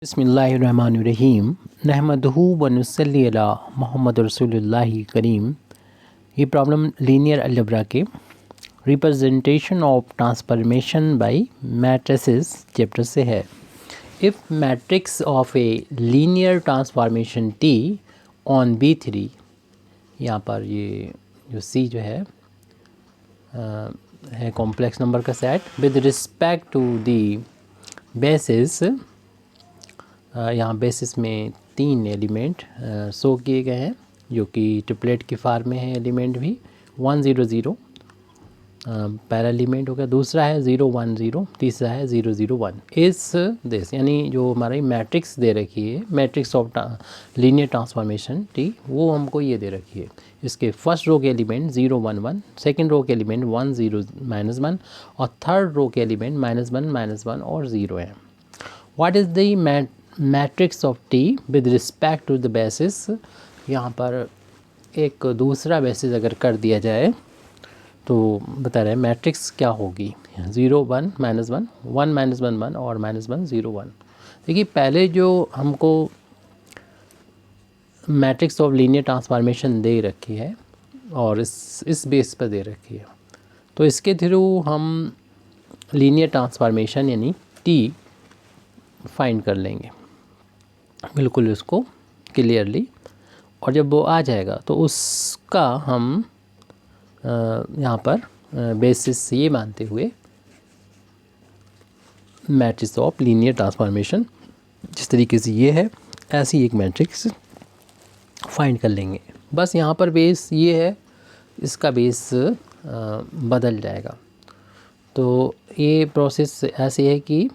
बिस्मिल्लाहिर्रहमानिर्रहीम नहमदहू व नुसल्ली अला मोहम्मद रसूलुल्लाहि करीम। ये प्रॉब्लम लीनियर अलजबरा के representation of transformation by matrices chapter से है। If matrix of a linear transformation T on B3, यहाँ पर ये जो C जो है कॉम्प्लेक्स नंबर का set with respect to the basis. यहाँ बेसिस में 3 एलिमेंट शो किए गए हैं जो कि ट्रिपलेट की फॉर्म में है। एलिमेंट भी 1 0 0 पहला एलिमेंट हो गया, दूसरा है 0 1 0, तीसरा है 0 0 1। इस दिस यानी जो हमारी मैट्रिक्स दे रखी है, matrix of linear transformation T, वो हमको ये दे रखी है। इसके फर्स्ट रो के एलिमेंट 0 1 1, सेकेंड रो के एलिमेंट 1 0 -1 और थर्ड रो के एलिमेंट -1 -1 और 0 है। What is the matrix of T with respect to the basis. यहाँ पर एक दूसरा बेसिस अगर कर दिया जाए तो बता रहे हैं मैट्रिक्स क्या होगी। 0 1 -1 1 -1 1 और -1 0 1। देखिए पहले जो हमको मैट्रिक्स ऑफ लीनियर ट्रांसफॉर्मेशन दे रखी है और इस बेस पर दे रखी है, तो इसके थ्रू हम लीनियर ट्रांसफॉर्मेशन यानी टी फाइंड कर लेंगे बिल्कुल उसको क्लियरली। और जब वो आ जाएगा तो उसका हम यहाँ पर बेसिस ये मानते हुए मैट्रिक्स ऑफ लीनियर ट्रांसफॉर्मेशन जिस तरीके से ये है ऐसी एक मैट्रिक्स फाइंड कर लेंगे। बस यहाँ पर बेस ये है, इसका बेस बदल जाएगा। तो ये प्रोसेस ऐसी है कि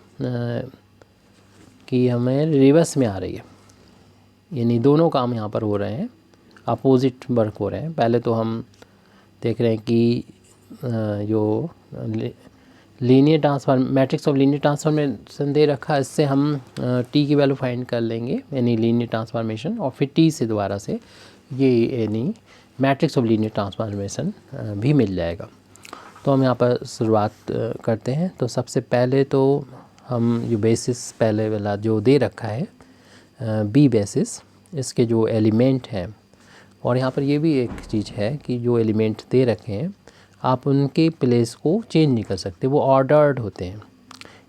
हमें रिवर्स में आ रही है, यानी दोनों काम यहाँ पर हो रहे हैं, अपोजिट वर्क हो रहे हैं। पहले तो हम देख रहे हैं कि जो linear transform matrix of linear transformation दे रखा है, इससे हम टी की वैल्यू फाइंड कर लेंगे यानी लीनियर ट्रांसफॉर्मेशन, और फिर टी से दोबारा से ये यानी मैट्रिक्स ऑफ लीनियर ट्रांसफॉर्मेशन भी मिल जाएगा। तो हम यहाँ पर शुरुआत करते हैं। तो सबसे पहले तो हम जो बेसिस पहले वाला जो दे रखा है बी बेसिस, इसके जो एलिमेंट हैं, और यहाँ पर ये भी एक चीज़ है कि जो एलिमेंट दे रखे हैं आप उनके प्लेस को चेंज नहीं कर सकते, वो ऑर्डर्ड होते हैं,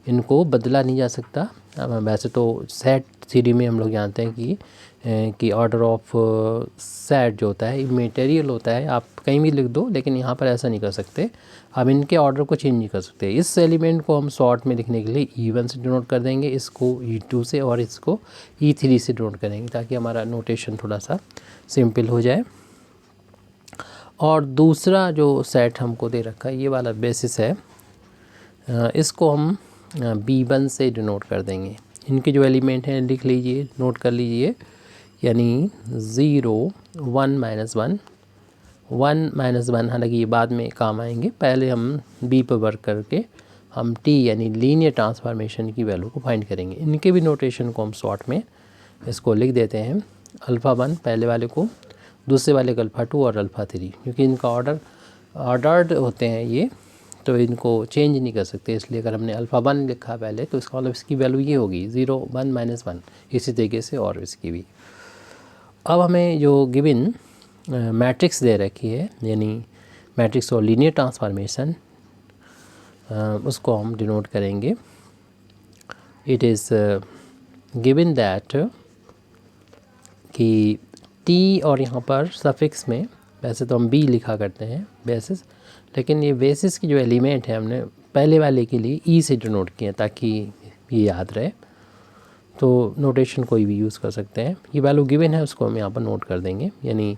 इनको बदला नहीं जा सकता। वैसे तो सेट थ्योरी में हम लोग जानते हैं कि ऑर्डर ऑफ सेट जो होता है इमेटेरियल होता है, आप कहीं भी लिख दो, लेकिन यहाँ पर ऐसा नहीं कर सकते, आप इनके ऑर्डर को चेंज नहीं कर सकते। इस एलिमेंट को हम शॉर्ट में लिखने के लिए E1 से डिनोट कर देंगे, इसको E2 से और इसको E3 से डिनोट करेंगे ताकि हमारा नोटेशन थोड़ा सा सिंपल हो जाए। और दूसरा जो सेट हमको दे रखा है ये वाला बेसिस है, इसको हम B1 से डिनोट कर देंगे। इनके जो एलिमेंट हैं लिख लीजिए, नोट कर लीजिए, यानी 0 1 -1 1 -1, हालांकि ये बाद में काम आएंगे, पहले हम बी पर वर्क करके हम टी यानी लीनियर ट्रांसफॉर्मेशन की वैल्यू को फाइंड करेंगे। इनके भी नोटेशन को हम शॉर्ट में इसको लिख देते हैं, अल्फ़ा 1 पहले वाले को, दूसरे वाले को अल्फ़ा 2 और अल्फ़ा 3, क्योंकि इनका ऑर्डर्ड होते हैं ये, तो इनको चेंज नहीं कर सकते। इसलिए अगर हमने अल्फ़ा 1 लिखा पहले तो इसका मतलब इसकी वैल्यू ये होगी 0 1 -1, इसी तरीके से और इसकी भी। अब हमें जो गिवन मैट्रिक्स दे रखी है यानी मैट्रिक्स और लीनियर ट्रांसफॉर्मेशन, उसको हम डिनोट करेंगे। इट इज़ गिवन दैट कि टी और यहाँ पर सफिक्स में वैसे तो हम बी लिखा करते हैं बेसिस, लेकिन ये बेसिस की जो एलिमेंट है हमने पहले वाले के लिए ई से डिनोट किए ताकि ये याद रहे। तो नोटेशन कोई भी यूज़ कर सकते हैं। ये वैल्यू गिवन है उसको हम यहाँ पर नोट कर देंगे, यानी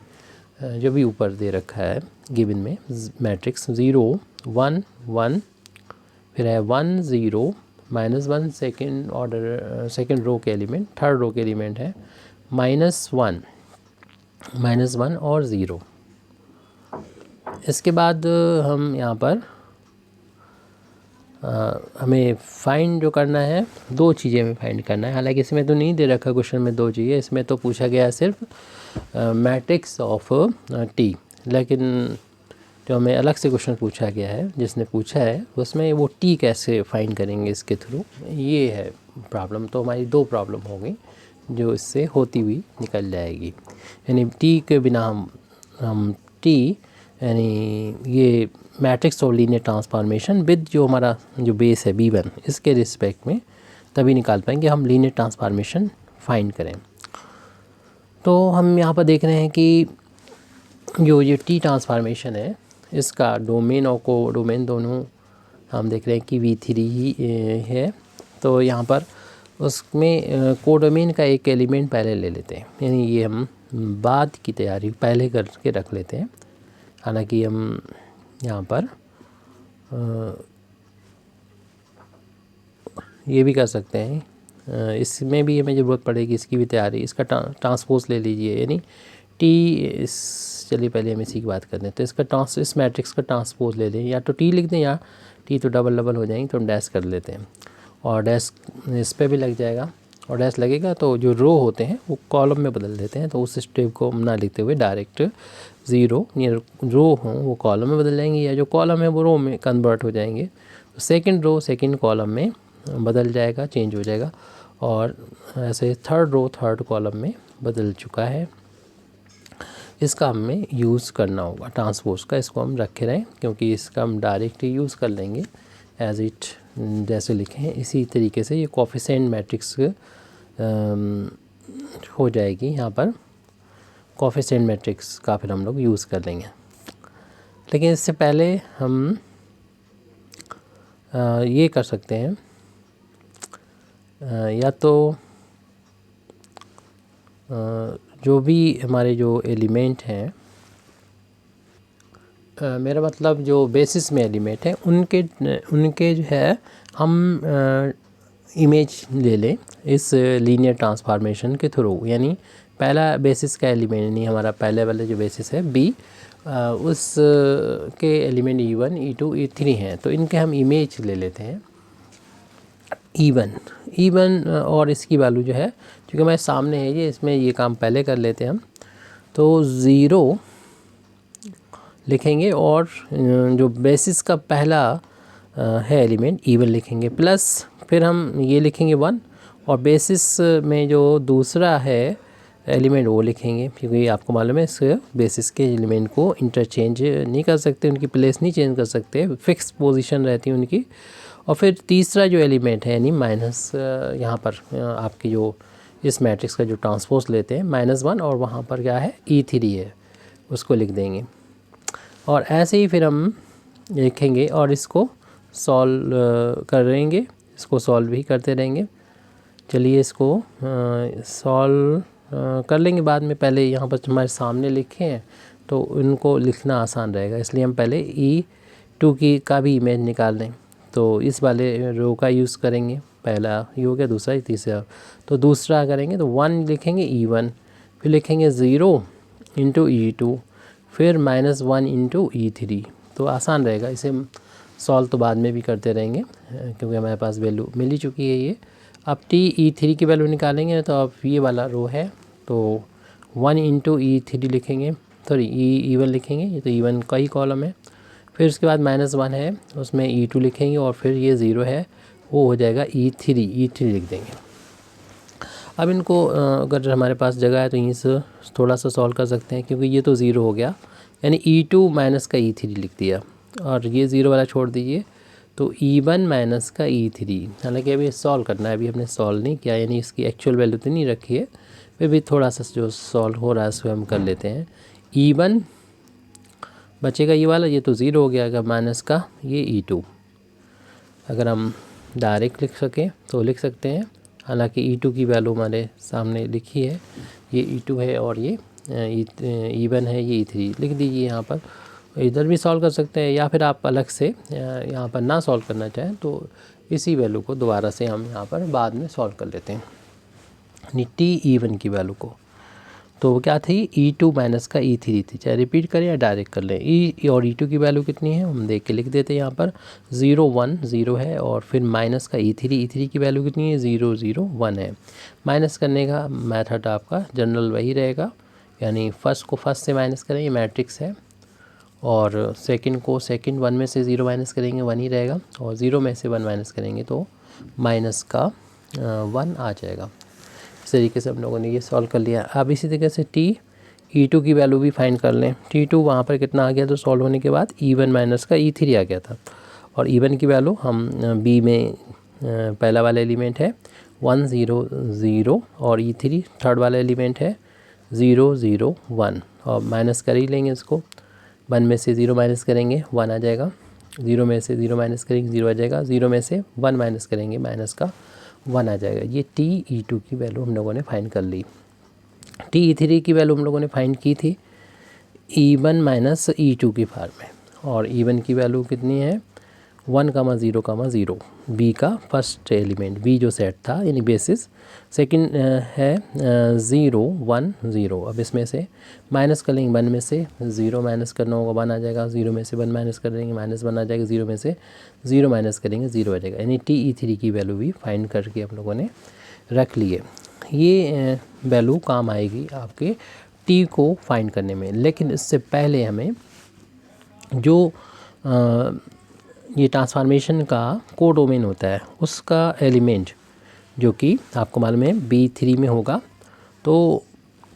जो भी ऊपर दे रखा है गिवन में मैट्रिक्स 0 1 1, फिर है 1 0 -1 सेकेंड ऑर्डर सेकेंड रो के एलिमेंट, थर्ड रो के एलिमेंट है -1 -1 और 0। इसके बाद हम यहाँ पर हमें फाइंड जो करना है, दो चीज़ें हमें फाइंड करना है। हालांकि इसमें तो नहीं दे रखा क्वेश्चन में दो चीज़ें, इसमें तो पूछा गया है सिर्फ मैट्रिक्स ऑफ टी, लेकिन जो हमें अलग से क्वेश्चन पूछा गया है, जिसने पूछा है उसमें वो टी कैसे फाइंड करेंगे इसके थ्रू, ये है प्रॉब्लम। तो हमारी 2 प्रॉब्लम हो गई जो इससे होती हुई निकल जाएगी। यानी टी के बिना हम टी यानी ये मैट्रिक्स और लीनियर ट्रांसफॉर्मेशन विद जो हमारा जो बेस है B1 इसके रिस्पेक्ट में तभी निकाल पाएंगे हम लीनियर ट्रांसफॉर्मेशन फाइंड करें। तो हम यहाँ पर देख रहे हैं कि जो ये टी ट्रांसफॉर्मेशन है इसका डोमेन और को डोमेन दोनों हम देख रहे हैं कि V3 ही है। तो यहाँ पर उसमें कोडोमेन का एक एलिमेंट पहले ले लेते हैं, यानी ये हम बाद की तैयारी पहले करके रख लेते हैं। हालांकि हम यहाँ पर ये भी कर सकते हैं, इसमें भी हमें ज़रूरत पड़ेगी इसकी भी तैयारी। इसका ट्रांसपोज ले लीजिए, यानी टी चलिए पहले हम इसी की बात करते हैं। तो इसका इस मैट्रिक्स का ट्रांसपोज ले लें, या तो टी लिख दें या टी तो डबल डबल हो जाएंगे, तो हम डैश कर लेते हैं और डैश इस पर भी लग जाएगा। और डैश लगेगा तो जो रो होते हैं वो कॉलम में बदल देते हैं। तो उस स्टेप को ना लिखते हुए डायरेक्ट 0 नियर रो हों वो कॉलम में बदल जाएंगे, या जो कॉलम है वो रो में कन्वर्ट हो जाएंगे। तो सेकंड रो सेकंड कॉलम में बदल जाएगा, चेंज हो जाएगा। और ऐसे थर्ड रो थर्ड कॉलम में बदल चुका है। इसका हमें यूज़ करना होगा ट्रांसपोज का, इसको हम रखे रहें क्योंकि इसका हम डायरेक्ट यूज़ कर लेंगे एज इट जैसे लिखे हैं इसी तरीके से। ये कोफिशिएंट मैट्रिक्स हो जाएगी यहाँ पर, कोफिशिएंट मैट्रिक्स का फिर हम लोग यूज़ कर लेंगे। लेकिन इससे पहले हम ये कर सकते हैं, या तो जो भी हमारे जो एलिमेंट हैं, मेरा मतलब जो बेसिस में एलिमेंट हैं उनके जो है हम इमेज ले लें इस लीनियर ट्रांसफॉर्मेशन के थ्रू। यानी पहला बेसिस का एलिमेंट नहीं, हमारा पहले वाले जो बेसिस है B उस के एलिमेंट E1 E2 E3 हैं, तो इनके हम इमेज ले लेते हैं E1 और इसकी वैल्यू जो है क्योंकि हमारे सामने है ये, इसमें ये काम पहले कर लेते हैं हम। तो 0 लिखेंगे और जो बेसिस का पहला है एलिमेंट E1 लिखेंगे, प्लस फिर हम ये लिखेंगे 1 और बेसिस में जो दूसरा है एलिमेंट वो लिखेंगे, क्योंकि आपको मालूम है इस बेसिस के एलिमेंट को इंटरचेंज नहीं कर सकते, उनकी प्लेस नहीं चेंज कर सकते, फिक्स पोजीशन रहती है उनकी। और फिर तीसरा जो एलिमेंट है यानी माइनस, यहाँ पर आपकी जो इस मैट्रिक्स का जो ट्रांसपोज लेते हैं -1 और वहाँ पर क्या है E3 है उसको लिख देंगे। और ऐसे ही फिर हम लिखेंगे और इसको सॉल्व करेंगे, इसको सॉल्व भी करते रहेंगे। चलिए इसको सॉल्व कर लेंगे बाद में, पहले यहाँ पर हमारे सामने लिखे हैं तो उनको लिखना आसान रहेगा, इसलिए हम पहले E2 का भी इमेज निकाल लें। तो इस वाले रो का यूज़ करेंगे, पहला ये हो गया, दूसरा तीसरा। तो दूसरा करेंगे तो 1 लिखेंगे E1, फिर लिखेंगे 0 इंटू E2, फिर -1 इंटू E3। तो आसान रहेगा, इसे सॉल्व तो बाद में भी करते रहेंगे क्योंकि हमारे पास वैल्यू मिल ही चुकी है ये। अब E3 की वैल्यू निकालेंगे तो अब ये वाला रो है तो 1 इंटू E3 लिखेंगे, सॉरी E1 लिखेंगे, ये तो E1 का ही कॉलम है। फिर उसके बाद -1 है उसमें E2 लिखेंगे और फिर ये 0 है वो हो जाएगा E3 लिख देंगे। अब इनको अगर हमारे पास जगह है तो यहीं से थोड़ा सा सॉल्व कर सकते हैं, क्योंकि ये तो 0 हो गया, यानी E2 माइनस का E3 लिख दिया और ये 0 वाला छोड़ दीजिए, तो E1 माइनस का E3। हालांकि अभी सॉल्व करना है, अभी हमने सॉल्व नहीं किया, यानी इसकी एक्चुअल वैल्यू तो नहीं रखी है, फिर भी थोड़ा सा जो सॉल्व हो रहा है उसको हम कर लेते हैं। E1 बचेगा ये वाला, ये तो 0 हो गया, अगर माइनस का ये E2। अगर हम डायरेक्ट लिख सकें तो लिख सकते हैं, हालांकि E2 की वैल्यू हमारे सामने लिखी है, ये E2 है और ये E1 है, ये E3 लिख दीजिए यहाँ पर। इधर भी सॉल्व कर सकते हैं, या फिर आप अलग से यहाँ पर ना सॉल्व करना चाहें तो इसी वैल्यू को दोबारा से हम यहाँ पर बाद में सॉल्व कर लेते हैं, E1 की वैल्यू को। तो क्या थी E2 माइनस का E3 थी, चाहे रिपीट करें या डायरेक्ट कर लें। E और E2 की वैल्यू कितनी है हम देख के लिख देते हैं यहाँ पर, 0 1 0 है और फिर माइनस का E3 की वैल्यू कितनी है 0 0 1 है। माइनस करने का मेथड आपका जनरल वही रहेगा, यानी फर्स्ट को फर्स्ट से माइनस करें, ये मैट्रिक्स है, और सेकंड को सेकंड 1 में से 0 माइनस करेंगे 1 ही रहेगा, और 0 में से 1 माइनस करेंगे तो माइनस का 1 आ जाएगा। इस तरीके से हम लोगों ने ये सॉल्व कर लिया। अब इसी तरीके से E2 की वैल्यू भी फाइंड कर लें। T2 वहाँ पर कितना आ गया, तो सॉल्व होने के बाद E1 माइनस का E3 आ गया था, और E1 की वैल्यू हम B में पहला वाला एलिमेंट है 1 0 0, और E3 थर्ड वाला एलिमेंट है 0 0 1, और माइनस कर ही लेंगे इसको। 1 में से 0 माइनस करेंगे 1 आ जाएगा, 0 में से 0 माइनस करेंगे 0 आ जाएगा, 0 में से 1 माइनस करेंगे माइनस का 1 आ जाएगा। ये TE2 की वैल्यू हम लोगों ने फाइंड कर ली। TE3 की वैल्यू हम लोगों ने फाइंड की थी E1 माइनस E2 की फॉर्म में, और E1 की वैल्यू कितनी है 1 0 0, बी का फर्स्ट एलिमेंट, बी जो सेट था यानी बेसिस। सेकंड है 0 1 0। अब इसमें से माइनस कर लेंगे, 1 में से 0 माइनस करना होगा 1 आ जाएगा, 0 में से 1 माइनस कर देंगे माइनस 1 आ जाएगा, 0 में से 0 माइनस करेंगे 0 आ जाएगा। यानी TE3 की वैल्यू भी फाइंड करके हम लोगों ने रख लिए। ये वैल्यू काम आएगी आपके T को फाइंड करने में। लेकिन इससे पहले हमें जो ये ट्रांसफॉर्मेशन का कोडोमेन होता है उसका एलिमेंट, जो कि आपको मालूम है B3 में होगा, तो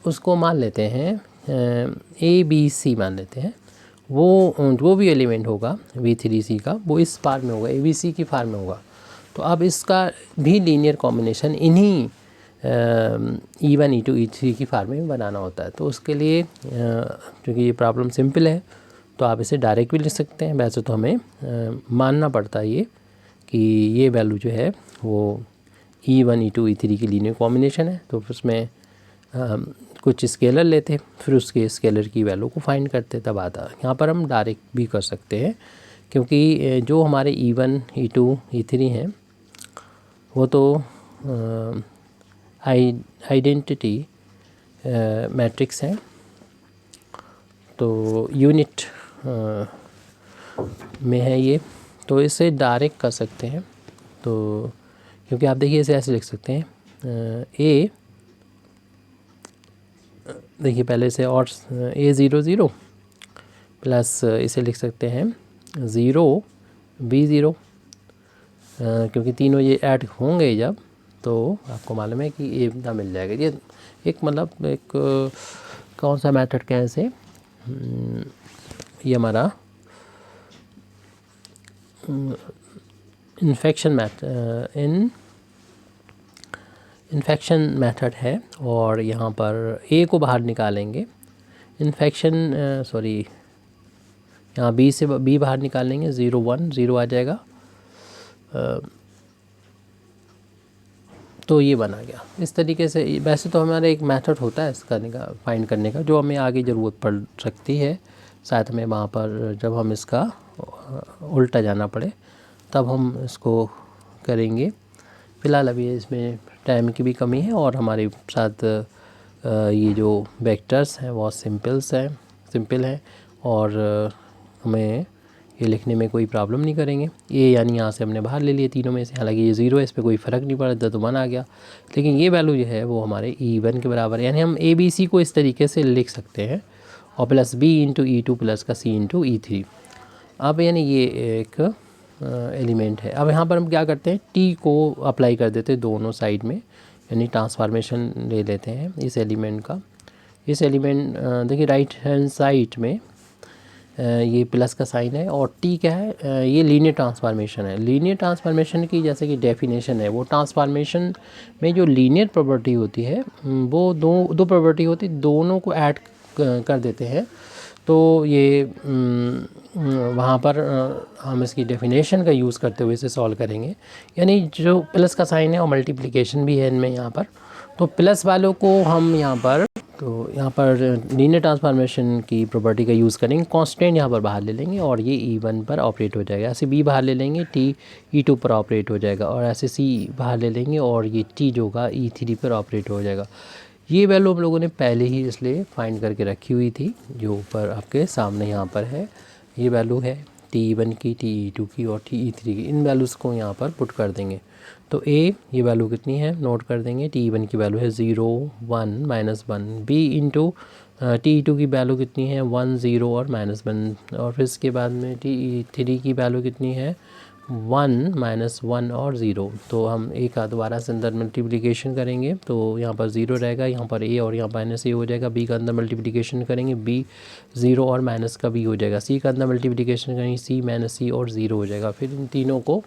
उसको मान लेते हैं ABC मान लेते हैं। वो भी एलिमेंट होगा B3C का, वो इस फार्म में होगा, ABC की फार्म में होगा। तो अब इसका भी लीनियर कॉम्बिनेशन इन्हीं E1 E2 E3 की फार्म में बनाना होता है। तो उसके लिए क्योंकि ये प्रॉब्लम सिंपल है तो आप इसे डायरेक्ट भी लिख सकते हैं। वैसे तो हमें मानना पड़ता है ये कि ये वैल्यू जो है वो E1 E2 E3 की लीनियर कॉम्बिनेशन है। तो उसमें कुछ स्केलर लेते, फिर उसके स्केलर की वैल्यू को फाइंड करते, तब आता। यहाँ पर हम डायरेक्ट भी कर सकते हैं, क्योंकि जो हमारे E1 E2 E3 हैं वो तो आइडेंटिटी मैट्रिक्स हैं, तो यूनिट में है ये, तो इसे डायरेक्ट कर सकते हैं। तो क्योंकि आप देखिए इसे ऐसे लिख सकते हैं A, देखिए पहले से, और A0 0 प्लस इसे लिख सकते हैं 0 B0, क्योंकि तीनों ये ऐड होंगे जब, तो आपको मालूम है कि ए ना मिल जाएगा। ये एक मतलब एक कौन सा मेथड कहें इसे, ये हमारा इन्फेक्शन मेथड है, और यहाँ पर ए को बाहर निकालेंगे, यहाँ बी से बी बाहर निकालेंगे 0 1 0 आ जाएगा। तो ये बना गया इस तरीके से। वैसे तो हमारा एक मेथड होता है इसका फाइंड करने का, जो हमें आगे ज़रूरत पड़ सकती है, शायद हमें वहाँ पर जब हम इसका उल्टा जाना पड़े तब हम इसको करेंगे। फ़िलहाल अभी इसमें टाइम की भी कमी है, और हमारे साथ ये जो वेक्टर्स हैं बहुत सिंपल हैं, और हमें ये लिखने में कोई प्रॉब्लम नहीं करेंगे। ये यानी यहाँ से हमने बाहर ले लिए तीनों में से, हालांकि ये 0 है, इस पर कोई फ़र्क नहीं पड़ता, तो 1 आ गया। लेकिन ये वैल्यू जो है वो हमारे E1 के बराबर है, यानी हम ABC को इस तरीके से लिख सकते हैं, और plus B into E2 plus का C इंटू E3। अब यानी ये एक एलिमेंट है। अब यहाँ पर हम क्या करते हैं, T को अप्लाई कर देते हैं दोनों साइड में, यानी ट्रांसफॉर्मेशन ले लेते हैं इस एलिमेंट का। इस एलिमेंट देखिए राइट हैंड साइड में ये प्लस का साइन है, और T क्या है, ये लीनियर ट्रांसफॉर्मेशन है। लीनियर ट्रांसफॉर्मेशन की जैसे कि डेफिनेशन है, वो ट्रांसफॉर्मेशन में जो लीनियर प्रॉपर्टी होती है वो दो प्रॉपर्टी होती है, दोनों को ऐड कर देते हैं। तो ये वहाँ पर हम इसकी डेफिनेशन का यूज़ करते हुए इसे सॉल्व करेंगे। यानी जो प्लस का साइन है और मल्टीप्लिकेशन भी है इनमें यहाँ पर, तो प्लस वालों को हम यहाँ पर लीनियर ट्रांसफॉर्मेशन की प्रॉपर्टी का यूज़ करेंगे। कांस्टेंट यहाँ पर बाहर ले लेंगे, और ये E1 पर ऑपरेट हो जाएगा। ऐसे B बाहर ले लेंगे, T E2 पर ऑपरेट हो जाएगा, और ऐसे C बाहर ले लेंगे, और ये T जो होगा E3 पर ऑपरेट हो जाएगा। ये वैल्यू हम लोगों ने पहले ही इसलिए फाइंड करके रखी हुई थी, जो ऊपर आपके सामने यहाँ पर है। ये वैल्यू है TE1 की, TE2 की और TE3 की। इन वैल्यूज़ को यहाँ पर पुट कर देंगे, तो ए ये वैल्यू कितनी है नोट कर देंगे, T1 की वैल्यू है 0 1 -1, B इंटू T2 की वैल्यू कितनी है 1 0 और -1, और फिर इसके बाद में T3 की वैल्यू कितनी है 1 -1 और 0। तो हम ए का दोबारा से अंदर मल्टीप्लिकेशन करेंगे तो यहाँ पर 0 रहेगा, यहाँ पर ए और यहाँ माइनस ए हो जाएगा। बी का अंदर मल्टीप्लिकेशन करेंगे, बी 0 और माइनस का बी हो जाएगा। सी का अंदर मल्टीप्लिकेशन करेंगे, सी माइनस सी और 0 हो जाएगा। फिर इन तीनों को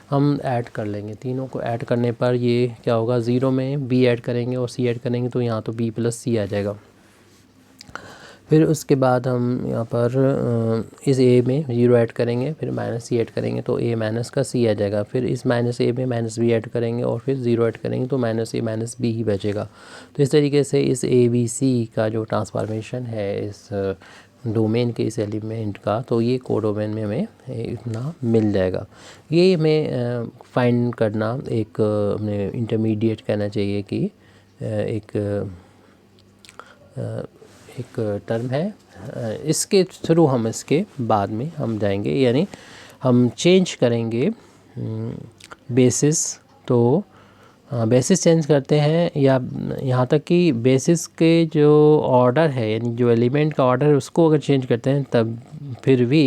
हम ऐड कर लेंगे, तीनों को ऐड करने पर ये क्या होगा 0 में बी ऐड करेंगे और सी ऐड करेंगे तो यहाँ तो बी प्लस सी आ जाएगा। फिर उसके बाद हम यहाँ पर इस ए में 0 ऐड करेंगे, फिर माइनस सी ऐड करेंगे तो ए माइनस का सी आ जाएगा। फिर इस माइनस ए में माइनस बी ऐड करेंगे और फिर 0 ऐड करेंगे तो माइनस ए माइनस बी ही बचेगा। तो इस तरीके से इस ए बी सी का जो ट्रांसफॉर्मेशन है इस डोमेन के इस एलिमेंट का, तो ये कोडोमेन में हमें इतना मिल जाएगा। ये हमें फाइंड करना एक हमें इंटरमीडिएट कहना चाहिए कि एक टर्म है। इसके थ्रू हम इसके बाद में हम जाएंगे, यानी हम चेंज करेंगे बेसिस। तो बेसिस चेंज करते हैं या यहाँ तक कि बेसिस के जो ऑर्डर है यानी जो एलिमेंट का ऑर्डर है उसको अगर चेंज करते हैं तब फिर भी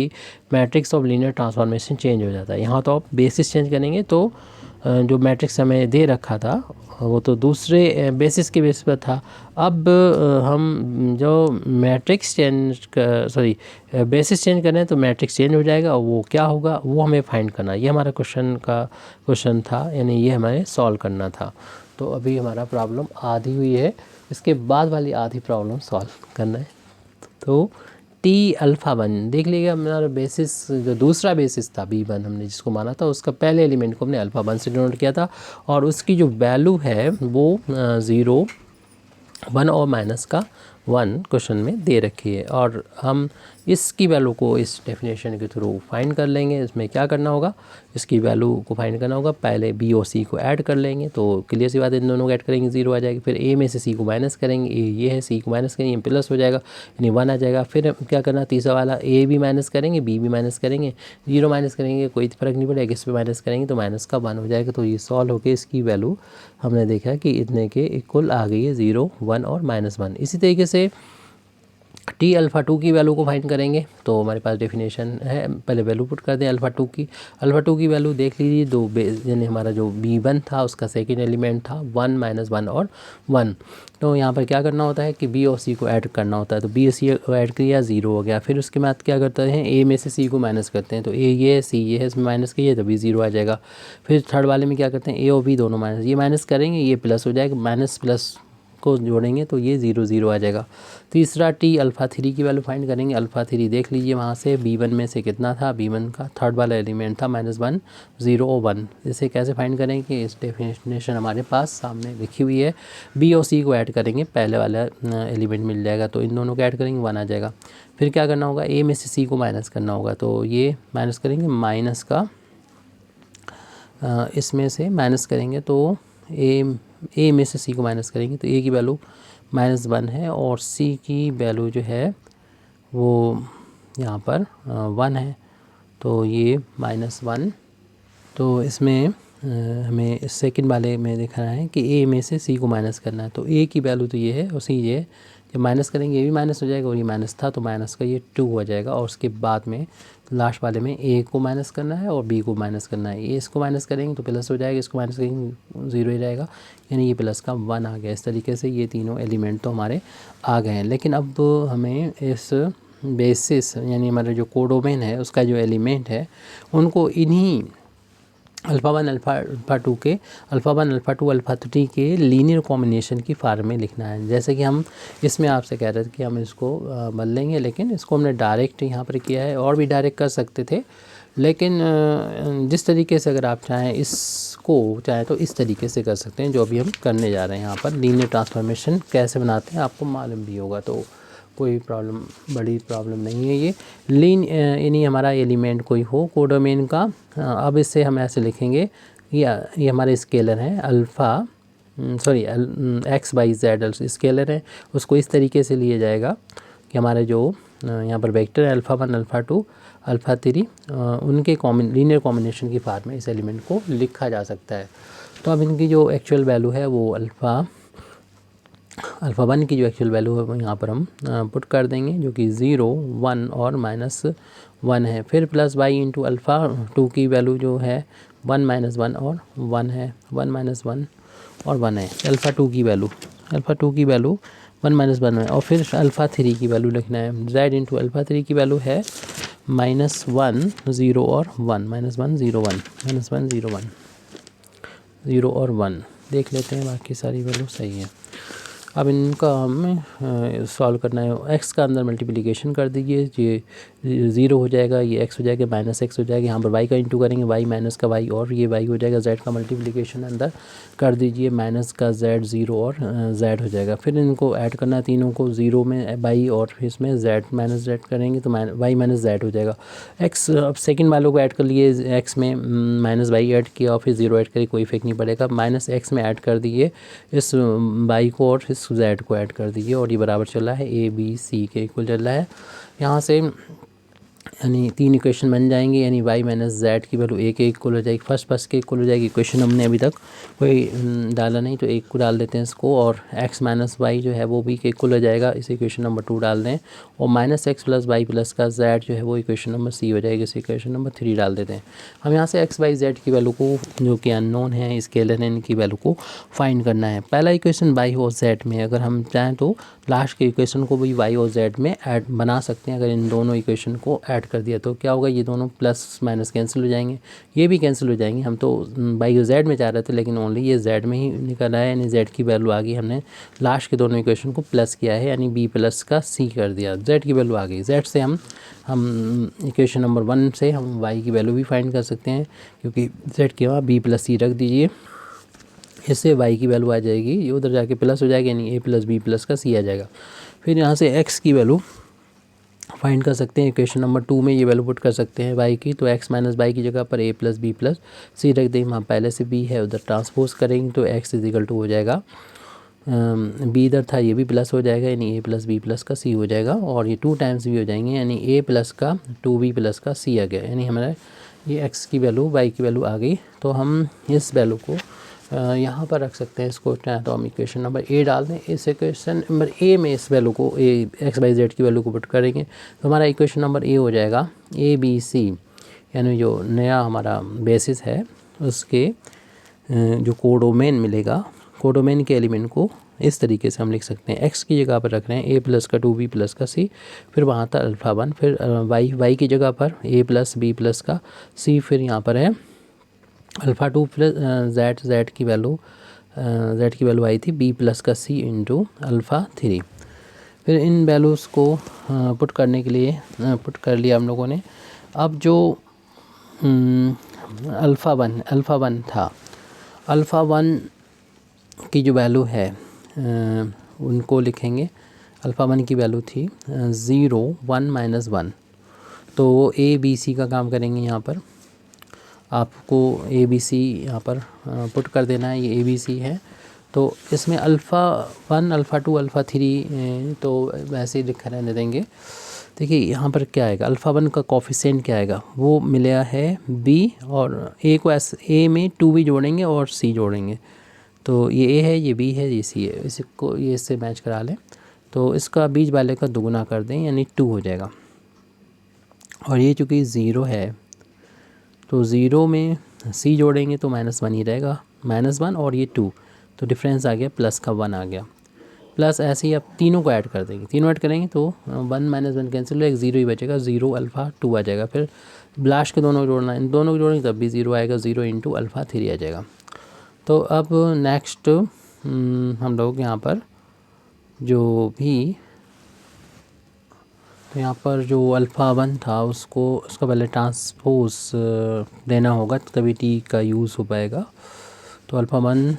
matrix of linear transformation change हो जाता है। यहाँ तो आप बेसिस चेंज करेंगे तो जो मैट्रिक्स हमें दे रखा था वो तो दूसरे बेसिस के बेस पर था। अब हम जो मैट्रिक्स चेंज बेसिस चेंज करें तो मैट्रिक्स चेंज हो जाएगा और वो क्या होगा वो हमें फाइंड करना। ये हमारा क्वेश्चन था, यानी ये हमें सॉल्व करना था। तो अभी हमारा प्रॉब्लम आधी हुई है, इसके बाद वाली आधी प्रॉब्लम सॉल्व करना है। तो टी अल्फ़ा 1 देख लीजिएगा, हमारा बेसिस जो दूसरा बेसिस था B1 हमने जिसको माना था उसका पहले एलिमेंट को हमने अल्फ़ा 1 से डिनोट किया था और उसकी जो वैल्यू है वो 0 1 और माइनस का 1 क्वेश्चन में दे रखी है और हम इसकी वैल्यू को इस डेफिनेशन के थ्रू फाइंड कर लेंगे। इसमें क्या करना होगा, इसकी वैल्यू को फाइंड करना होगा, पहले बी और सी को ऐड कर लेंगे तो क्लियर सी बात है, इन दोनों को ऐड करेंगे 0 आ जाएगी। फिर ए में से सी को माइनस करेंगे, ये है सी को माइनस करेंगे प्लस हो जाएगा यानी 1 आ जाएगा। फिर क्या करना, तीसरा वाला ए भी माइनस करेंगे बी भी माइनस करेंगे, 0 माइनस करेंगे कोई फ़र्क नहीं पड़ेगा, इस पर माइनस करेंगे तो माइनस का 1 हो जाएगा। तो ये सॉल्व होकर इसकी वैल्यू हमने देखा कि इतने के इक्वल आ गई है 0 1 और -1। इसी तरीके से टी अल्फ़ा 2 की वैल्यू को फाइंड करेंगे तो हमारे पास डेफिनेशन है, पहले वैल्यू पुट कर दें अल्फ़ा 2 की। अल्फ़ा 2 की वैल्यू देख लीजिए, दो यानी हमारा जो B1 था उसका सेकेंड एलिमेंट था 1 -1 और 1। तो यहाँ पर क्या करना होता है कि बी और सी को ऐड करना होता है, तो बी और सी को ऐड किया 0 हो गया। फिर उसके बाद क्या करते हैं, ए में से सी को माइनस करते हैं, तो ए ये है सी ये है, इसमें माइनस किए तभी 0 आ जाएगा। फिर थर्ड वाले में क्या करते हैं, ए और बी दोनों माइनस, ये माइनस करेंगे ये प्लस हो जाएगा, माइनस प्लस को जोड़ेंगे तो ये 0 0 आ जाएगा। तीसरा टी अल्फ़ा 3 की वैल्यू फाइंड करेंगे। अल्फ़ा 3 देख लीजिए वहाँ से B1 में से कितना था, B1 का थर्ड वाला एलिमेंट था -1 0 और 1। इसे कैसे फाइंड करेंगे, इस डेफिनेशन हमारे पास सामने लिखी हुई है। बी और सी को ऐड करेंगे, पहले वाला एलिमेंट मिल जाएगा तो इन दोनों को ऐड करेंगे 1 आ जाएगा। फिर क्या करना होगा, ए में से सी को माइनस करना होगा, तो ये माइनस करेंगे माइनस का इसमें से माइनस करेंगे तो ए में से सी को माइनस करेंगे तो ए की वैल्यू -1 है और सी की वैल्यू जो है वो यहाँ पर 1 है, तो ये -1। तो इसमें हमें सेकंड वाले में दिखा रहा है कि ए में से सी को माइनस करना है, तो ए की वैल्यू तो ये है और सी ये है। जब माइनस करेंगे ये भी माइनस हो जाएगा और ये माइनस था तो माइनस का ये 2 हो जाएगा। और उसके बाद में लास्ट वाले में ए को माइनस करना है और बी को माइनस करना है। ये इसको माइनस करेंगे तो प्लस हो जाएगा, इसको माइनस करेंगे 0 ही रहेगा, यानी ये प्लस का 1 आ गया। इस तरीके से ये तीनों एलिमेंट तो हमारे आ गए हैं। लेकिन अब हमें इस बेसिस यानी हमारा जो कोडोमेन है उसका जो एलिमेंट है उनको इन्हीं अल्फ़ा 1 अल्फ़ा 2 के अल्फ़ा 1 अल्फ़ा 2 अल्फ़ा 3 के लीनियर कॉम्बिनेशन की फार्म में लिखना है। जैसे कि हम इसमें आपसे कह रहे थे कि हम इसको बदल लेंगे, लेकिन इसको हमने डायरेक्ट यहाँ पर किया है, और भी डायरेक्ट कर सकते थे, लेकिन जिस तरीके से अगर आप चाहें तो इस तरीके से कर सकते हैं जो अभी हम करने जा रहे हैं। यहाँ पर लीनियर ट्रांसफॉर्मेशन कैसे बनाते हैं आपको मालूम भी होगा, तो कोई बड़ी प्रॉब्लम नहीं है। ये यानी हमारा एलिमेंट कोई हो कोडोमेन का, अब इससे हम ऐसे लिखेंगे, ये हमारे स्केलर हैं x y z स्केलर है, उसको इस तरीके से लिया जाएगा कि हमारे जो यहाँ पर वेक्टर है अल्फ़ा 1 अल्फ़ा 2 अल्फ़ा 3, उनके लीनियर कॉम्बिनेशन की फॉर्म में इस एलिमेंट को लिखा जा सकता है। तो अब इनकी जो एक्चुअल वैल्यू है वो अल्फ़ा 1 की जो एक्चुअल वैल्यू है वो यहाँ पर हम पुट कर देंगे, जो कि 0 1 और -1 है। फिर प्लस वाई इंटू अल्फ़ा 2 की वैल्यू जो है 1 -1 और 1 है, 1 -1 और 1 है। अल्फ़ा 2 की वैल्यू 1 -1 है। और फिर अल्फ़ा 3 की वैल्यू लिखना है, z इंटू अल्फ़ा 3 की वैल्यू है -1 0 और 1, -1 0 1, -1 0 1, 0 और 1 देख लेते हैं, बाकी सारी वैल्यू सही है। अब इनका हमें सॉल्व करना है। x का अंदर मल्टीप्लिकेशन कर दीजिए, ये 0 हो जाएगा, ये x हो जाएगा, -x हो जाएगा। यहाँ पर y का इंटू करेंगे, y माइनस का y और ये y हो जाएगा। z का मल्टीप्लिकेशन अंदर कर दीजिए, माइनस का z 0 और z हो जाएगा। फिर इनको ऐड करना है तीनों को, 0 में y और इसमें z माइनस z करेंगे तो y माइनस z हो जाएगा। x अब सेकंड वालों को ऐड कर लिए, x में माइनस y ऐड किया और फिर 0 ऐड करिए, कोई इफेक्ट नहीं पड़ेगा। -x में ऐड कर दिए इस y को और इस z को ऐड कर दीजिए और ये बराबर चल रहा है a b c के इक्वल चल रहा है। यहाँ से यानी 3 इक्वेशन बन जाएंगे, यानी y माइनस जेड की वैल्यू a के इक्वल हो जाएगी, फर्स्ट के इक्वल हो जाएगी। इक्वेशन हमने अभी तक कोई डाला नहीं तो 1 को डाल देते हैं इसको, और x माइनस वाई जो है वो b के इक्वल हो जाएगा, इस इक्वेशन नंबर 2 डाल दें। और -x प्लस वाई प्लस का z जो है वो इक्वेशन नंबर c हो जाएगी, इस इक्वेशन नंबर 3 डाल देते हैं। हम यहाँ से x y z की वैल्यू को, जो कि अननोन है, स्केलर है, इनकी वैल्यू को फाइंड करना है। पहला इक्वेशन y और z में, अगर हम चाहें तो लास्ट के इक्वेशन को भी y और z में ऐड बना सकते हैं। अगर इन दोनों इक्वेशन को ऐड कर दिया तो क्या होगा, ये दोनों प्लस माइनस कैंसिल हो जाएंगे, ये भी कैंसिल हो जाएंगे। हम तो y और z में जा रहे थे लेकिन ओनली ये z में ही निकल आया, यानी z की वैल्यू आ गई। हमने लास्ट के दोनों इक्वेशन को प्लस किया है, यानी b प्लस का c कर दिया, z की वैल्यू आ गई। z से हम इक्वेशन नंबर 1 से हम y की वैल्यू भी फाइंड कर सकते हैं, क्योंकि z के वहाँ b प्लस c रख दीजिए, इससे y की वैल्यू आ जाएगी, ये उधर जाके प्लस हो जाएगी, यानी a प्लस b प्लस का c आ जाएगा। फिर यहाँ से x की वैल्यू फाइंड कर सकते हैं, इक्वेशन नंबर 2 में ये वैल्यू पुट कर सकते हैं y की, तो x माइनस वाई की जगह पर a plus b plus c रख देंगे। वहाँ पहले से b है, उधर ट्रांसपोज करेंगे तो x इजिकल टू हो जाएगा, b इधर था ये भी प्लस हो जाएगा, यानी a प्लस b प्लस का c हो जाएगा, और ये 2 टाइम्स भी हो जाएंगे, यानी a प्लस का 2b प्लस का c आ गया, यानी हमारा ये x की वैल्यू y की वैल्यू आ गई। तो हम इस वैल्यू को यहाँ पर रख सकते हैं, इसको चाहे तो हम इक्वेशन नंबर a डाल दें। इस इक्वेशन नंबर a में इस वैल्यू को x बाई जेड की वैल्यू को पुट करेंगे तो हमारा इक्वेशन नंबर a हो जाएगा ABC, यानी जो नया हमारा बेसिस है उसके जो कोडोमेन मिलेगा, कोडोमेन के एलिमेंट को इस तरीके से हम लिख सकते हैं। x की जगह पर रख रहे हैं a प्लस का 2b प्लस का c, फिर वहाँ था अल्फ़ा 1, फिर y की जगह पर a प्लस b प्लस का c, फिर यहाँ पर है अल्फ़ा 2 प्लस z की वैल्यू आई थी b प्लस का c इंटू अल्फ़ा 3। फिर इन वैल्यूज़ को पुट करने के लिए पुट कर लिया हम लोगों ने। अब जो अल्फ़ा 1 था, अल्फ़ा 1 की जो वैल्यू है उनको लिखेंगे। अल्फ़ा 1 की वैल्यू थी 0 1 -1, तो वो a b c का काम करेंगे। यहाँ पर आपको a b c यहाँ पर पुट कर देना है, ये a b c है। तो इसमें अल्फ़ा 1 अल्फ़ा 2 अल्फ़ा 3 तो वैसे ही लिखा रहने देंगे। देखिए यहाँ पर क्या आएगा, अल्फ़ा 1 का कोफिशिएंट क्या आएगा, वो मिला है b, और a को a में 2b जोड़ेंगे और c जोड़ेंगे, तो ये a है, ये b है, ये c है, इसको ये इससे मैच करा लें तो इसका बीच वाले का दुगुना कर दें, यानी 2 हो जाएगा। और ये चूँकि 0 है तो 0 में c जोड़ेंगे तो -1 ही रहेगा, -1 और ये 2, तो डिफरेंस आ गया प्लस का 1 आ गया। प्लस ऐसे ही आप तीनों को ऐड कर देंगे, तीनों ऐड करेंगे तो 1 -1 कैंसिल हो, एक 0 ही बचेगा, 0 अल्फ़ा 2 आ जाएगा। फिर लास्ट के दोनों को जोड़ना है, इन दोनों को जोड़ेंगे तब भी 0 आएगा, 0 इंटू अल्फ़ा 3 आ जाएगा। तो अब नेक्स्ट हम लोग यहाँ पर जो भी, तो यहाँ पर जो अल्फ़ा 1 था उसका पहले ट्रांसपोज देना होगा तभी t का यूज़ हो पाएगा। तो अल्फ़ा 1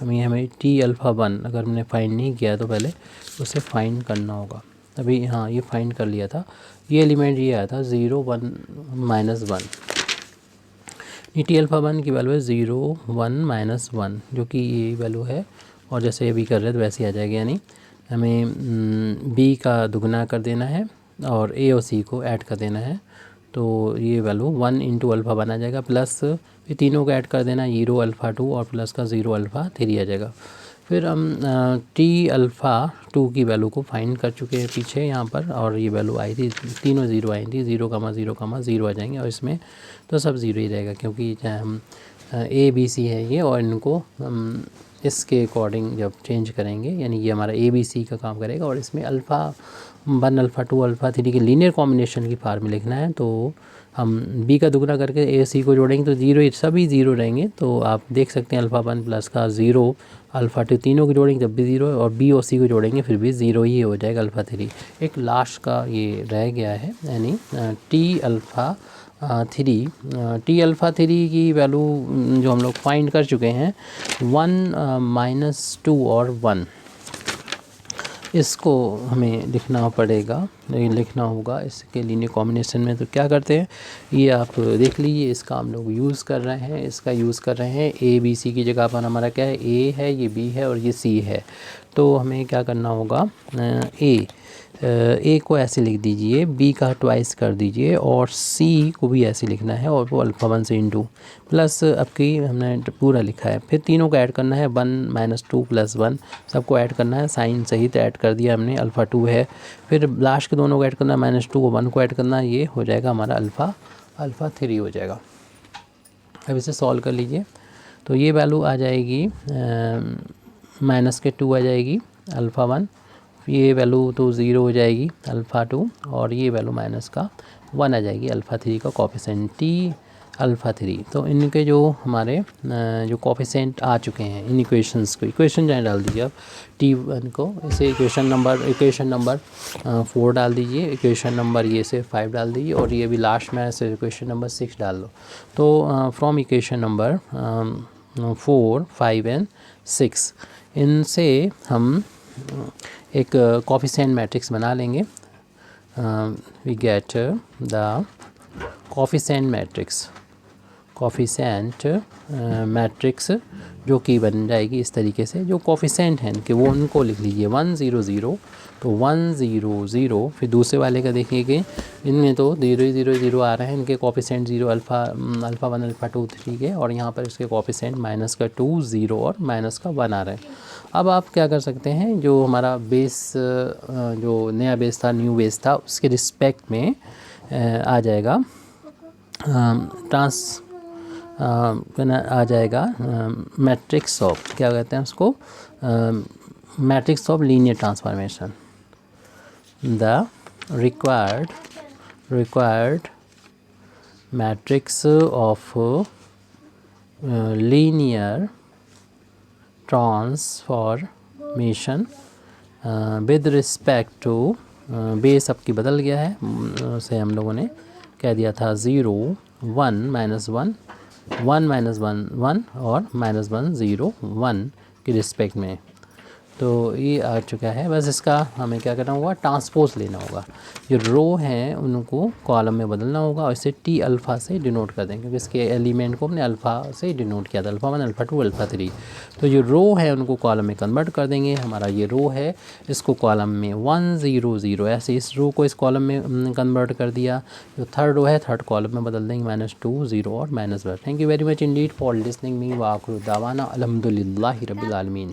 हमें t अल्फ़ा 1 अगर हमने फाइंड नहीं किया तो पहले उसे फाइंड करना होगा। अभी हाँ ये फाइंड कर लिया था, ये एलिमेंट ये आया था 0 1 -1, ये t अल्फ़ा 1 की वैल्यू है 0 1 -1, जो कि ये वैल्यू है, और जैसे अभी कर रहे थे वैसे ही आ जाएगी, यानी हमें b का दुगना कर देना है और ए और सी को ऐड कर देना है, तो ये वैल्यू 1 इंटू अल्फ़ा बना जाएगा, प्लस फिर तीनों को ऐड कर देना, 0 अल्फ़ा 2 और प्लस का 0 अल्फ़ा 3 आ जाएगा। फिर हम टी अल्फ़ा 2 की वैल्यू को फाइंड कर चुके हैं पीछे यहाँ पर, और ये वैल्यू आई थी, तीनों 0 आई थी, 0,0,0 आ जाएंगे, और इसमें तो सब 0 ही रहेगा, क्योंकि चाहे हम ए बी सी है ये, और इनको हम इसके अकॉर्डिंग जब चेंज करेंगे, यानी ये हमारा ए बी सी का काम करेगा, और इसमें अल्फ़ा 1 अल्फ़ा 2 अल्फ़ा 3 के लीनियर कॉम्बिनेशन की फार्मूला लिखना है। तो हम बी का दुगना करके ए सी को जोड़ेंगे तो 0 सभी 0 रहेंगे। तो आप देख सकते हैं अल्फ़ा 1 प्लस का 0 अल्फ़ा 2 तीनों को जोड़ेंगे जब भी 0 है, और बी और सी को जोड़ेंगे फिर भी 0 ही हो जाएगा अल्फ़ा 3। एक लास्ट का ये रह गया है, यानी टी अल्फ़ा 3, टी अल्फ़ा 3 की वैल्यू जो हम लोग फाइंड कर चुके हैं 1 -2 और 1, इसको हमें लिखना पड़ेगा, लिखना होगा इसके लीनियर कॉम्बिनेशन में। तो क्या करते हैं, ये आप देख लीजिए, इसका हम लोग यूज़ कर रहे हैं, इसका यूज़ कर रहे हैं ए बी सी की जगह पर हमारा क्या है, ए है, ये बी है और ये सी है। तो हमें क्या करना होगा, ए को ऐसे लिख दीजिए, बी का ट्वाइस कर दीजिए, और सी को भी ऐसे लिखना है, और वो अल्फ़ा 1 से इंटू प्लस आपकी हमने पूरा लिखा है। फिर तीनों को ऐड करना है, 1 -2 + 1 सबको ऐड करना है, साइन सहित ऐड कर दिया हमने, अल्फ़ा 2 है। फिर लास्ट के दोनों को ऐड करना है, -2 और 1 को ऐड करना है, ये हो जाएगा हमारा अल्फ़ा 3 हो जाएगा। अब इसे सॉल्व कर लीजिए, तो ये वैल्यू आ जाएगी -2 आ जाएगी अल्फ़ा 1, ये वैल्यू तो 0 हो जाएगी अल्फ़ा 2, और ये वैल्यू -1 आ जाएगी अल्फ़ा 3 का कॉफिशेंट टी अल्फ़ा 3। तो इनके जो हमारे जो कॉफिशेंट आ चुके हैं इन इक्वेशंस को, इक्वेशन जहाँ डाल दीजिए आप T1 को, इसे इक्वेशन नंबर 4 डाल दीजिए, इक्वेशन नंबर ये से 5 डाल दीजिए, और ये भी लास्ट में ऐसे इक्वेशन नंबर 6 डाल दो। तो फ्रॉम इक्वेशन नंबर 4, 5 एंड 6 इनसे हम एक कॉफिशेंट मैट्रिक्स बना लेंगे। We get the coefficient matrix जो कि बन जाएगी इस तरीके से। जो कॉफिशेंट हैं कि वो उनको लिख लीजिए 1 0 0, तो 1 0 0। फिर दूसरे वाले का देखिए, इनमें तो 0 0 0 आ रहे हैं, इनके कॉफिशेंट 0 अल्फ़ा 1 अल्फ़ा 2 3 के, और यहाँ पर इसके कॉफिशेंट -2 0 और -1 आ रहे हैं। अब आप क्या कर सकते हैं, जो हमारा बेस जो नया बेस था, न्यू बेस था, उसके रिस्पेक्ट में आ जाएगा आ जाएगा मैट्रिक्स ऑफ, क्या कहते हैं उसको, matrix of linear transformation. The required matrix of linear transformation with respect to, base आपकी बदल गया है, उसे हम लोगों ने कह दिया था 0 1 -1 1 -1 1 और -1 0 1 के रिस्पेक्ट में। तो ये आ चुका है, बस इसका हमें क्या करना होगा, ट्रांसपोज लेना होगा, जो रो हैं उनको कॉलम में बदलना होगा, और इसे टी अल्फ़ा से डिनोट कर देंगे, क्योंकि इसके एलिमेंट को हमने अल्फ़ा से डिनोट किया था, अल्फ़ा 1 अल्फ़ा 2 अल्फ़ा 3। तो जो रो है उनको कॉलम में कन्वर्ट कर देंगे। हमारा ये रो है, इसको कॉलम में 1 0 0 ऐसे इस रो को इस कॉलम में कन्वर्ट कर दिया। जो थर्ड रो है थर्ड कॉलम में बदल देंगे, -2 0 और -1। Thank you very much Indeed for listening me, व आखिर दावाना अल्हम्दुलिल्लाहि रब्बिल आलमीन।